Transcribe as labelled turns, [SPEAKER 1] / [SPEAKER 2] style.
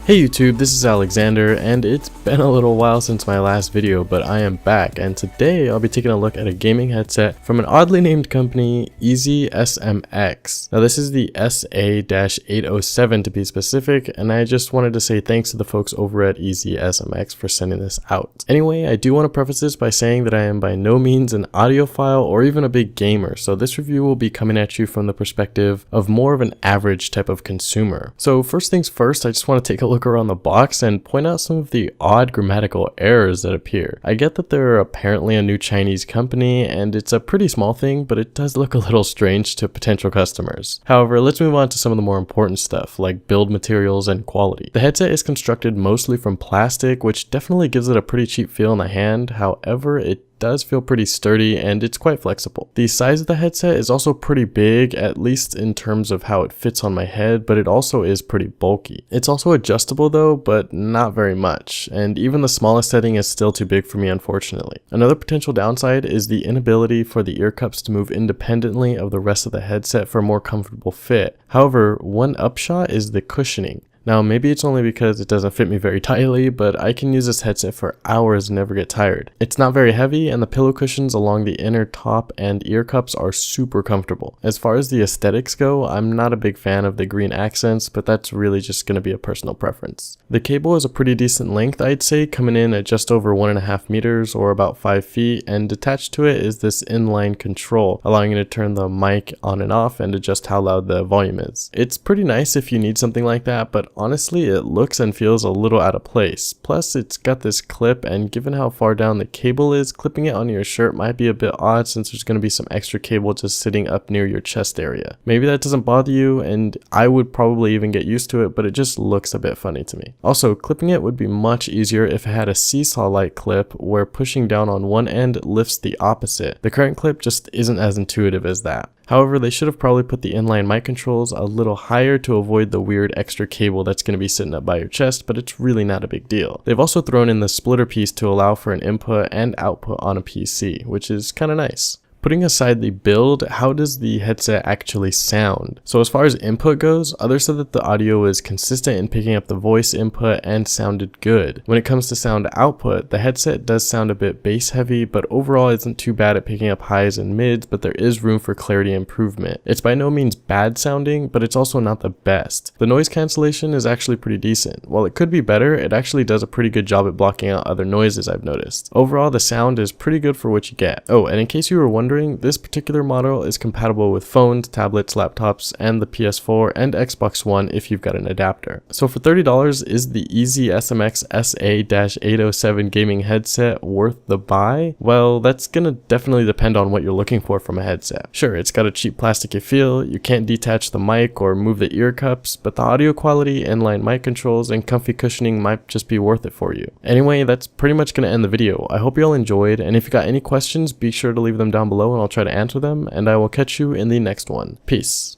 [SPEAKER 1] Hey YouTube, this is Alexander, and it's been a little while since my last video, but I am back, and today I'll be taking a look at a gaming headset from an oddly named company, EasySMX. Now this is the SA-807 to be specific, and I just wanted to say thanks to the folks over at EasySMX for sending this out. Anyway, I do want to preface this by saying that I am by no means an audiophile or even a big gamer, so this review will be coming at you from the perspective of more of an average type of consumer. So first things first, I just want to take a look around the box and point out some of the odd grammatical errors that appear. I get that they're apparently a new Chinese company and it's a pretty small thing, but it does look a little strange to potential customers. However, let's move on to some of the more important stuff like build materials and quality. The headset is constructed mostly from plastic, which definitely gives it a pretty cheap feel in the hand. However, it does feel pretty sturdy and it's quite flexible. The size of the headset is also pretty big, at least in terms of how it fits on my head, but it also is pretty bulky. It's also adjustable though, but not very much, and even the smallest setting is still too big for me, unfortunately. Another potential downside is the inability for the ear cups to move independently of the rest of the headset for a more comfortable fit. However, one upshot is the cushioning. Now, maybe it's only because it doesn't fit me very tightly, but I can use this headset for hours and never get tired. It's not very heavy, and the pillow cushions along the inner top and ear cups are super comfortable. As far as the aesthetics go, I'm not a big fan of the green accents, but that's really just going to be a personal preference. The cable is a pretty decent length, I'd say, coming in at just over 1.5 meters or about 5 feet, and attached to it is this inline control, allowing you to turn the mic on and off and adjust how loud the volume is. It's pretty nice if you need something like that, but honestly, it looks and feels a little out of place. Plus, it's got this clip, and given how far down the cable is, clipping it onto your shirt might be a bit odd since there's going to be some extra cable just sitting up near your chest area. Maybe that doesn't bother you, and I would probably even get used to it, but it just looks a bit funny to me. Also, clipping it would be much easier if it had a seesaw-like clip where pushing down on one end lifts the opposite. The current clip just isn't as intuitive as that. However, they should have probably put the inline mic controls a little higher to avoid the weird extra cable that's going to be sitting up by your chest, but it's really not a big deal. They've also thrown in the splitter piece to allow for an input and output on a PC, which is kind of nice. Putting aside the build, how does the headset actually sound? So as far as input goes, others said that the audio is consistent in picking up the voice input and sounded good. When it comes to sound output, the headset does sound a bit bass heavy, but overall isn't too bad at picking up highs and mids, but there is room for clarity improvement. It's by no means bad sounding, but it's also not the best. The noise cancellation is actually pretty decent. While it could be better, it actually does a pretty good job at blocking out other noises, I've noticed. Overall, the sound is pretty good for what you get. Oh, and in case you were wondering, this particular model is compatible with phones, tablets, laptops, and the PS4 and Xbox One if you've got an adapter. So for $30, is the EasySMX SA-807 gaming headset worth the buy? Well, that's gonna definitely depend on what you're looking for from a headset. Sure, it's got a cheap plasticky feel, you can't detach the mic or move the ear cups, but the audio quality, inline mic controls, and comfy cushioning might just be worth it for you. Anyway, that's pretty much gonna end the video. I hope you all enjoyed, and if you got any questions, be sure to leave them down below and I'll try to answer them, and I will catch you in the next one. Peace.